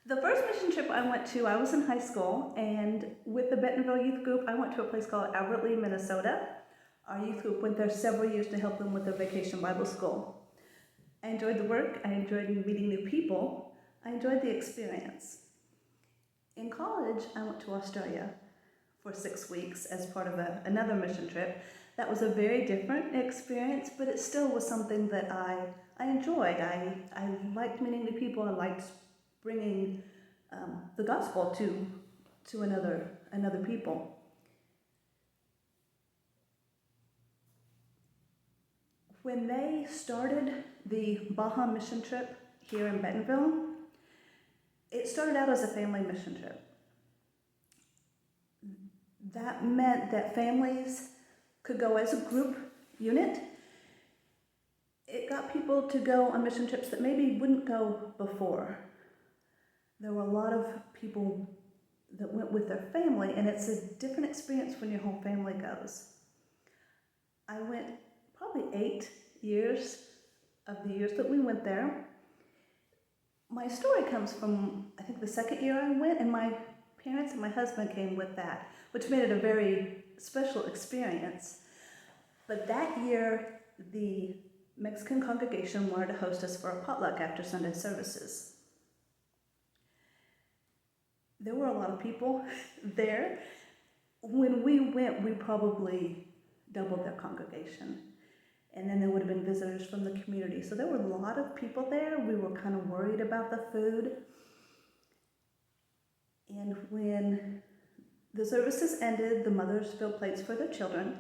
The first mission trip I went to, I was in high school, and with the Bentonville Youth Group, I went to a place called Albert Lee, Minnesota. Our youth group went there several years to help them with their vacation Bible school. I enjoyed the work, I enjoyed meeting new people, I enjoyed the experience. In college, I went to Australia for 6 weeks as part of another mission trip. That was a very different experience, but it still was something that I enjoyed. I liked meeting new people, I liked bringing the gospel to another people. When they started the Baja mission trip here in Bentonville, it started out as a family mission trip. That meant that families could go as a group unit. It got people to go on mission trips that maybe wouldn't go before. There were a lot of people that went with their family, and it's a different experience when your whole family goes. I went probably 8 years of the years that we went there. My story comes from, I think, the second year I went, and my parents and my husband came with that, which made it a very special experience. But that year, the Mexican congregation wanted to host us for a potluck after Sunday services. There were a lot of people there. When we went, we probably doubled their congregation. And then there would have been visitors from the community. So there were a lot of people there. We were kind of worried about the food. And when the services ended, the mothers filled plates for their children.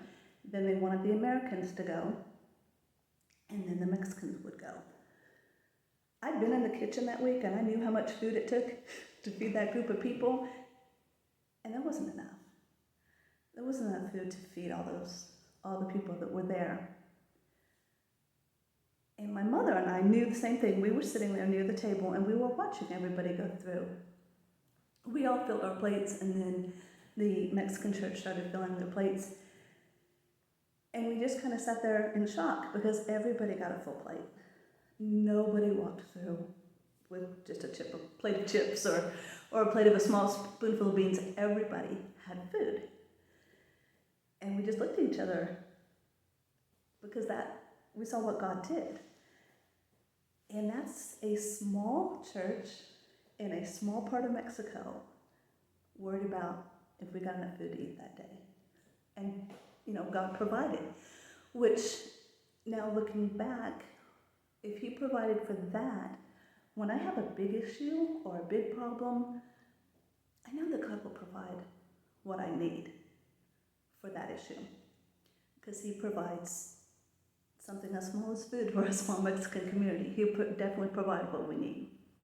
Then they wanted the Americans to go. And then the Mexicans would go. I'd been in the kitchen that week, and I knew how much food it took to feed that group of people. And there wasn't enough. There wasn't enough food to feed all the people that were there. And my mother and I knew the same thing. We were sitting there near the table, and we were watching everybody go through. We all filled our plates, and then the Mexican church started filling their plates. And we just kind of sat there in shock because everybody got a full plate. Nobody walked through with just a plate of chips or a plate of a small spoonful of beans. Everybody had food. And we just looked at each other because we saw what God did. And that's a small church in a small part of Mexico worried about if we got enough food to eat that day. And, God provided, which now looking back, if He provided for that, when I have a big issue or a big problem, I know that God will provide what I need for that issue, because He provides something as small as food for a small Mexican community. He'll definitely provide what we need.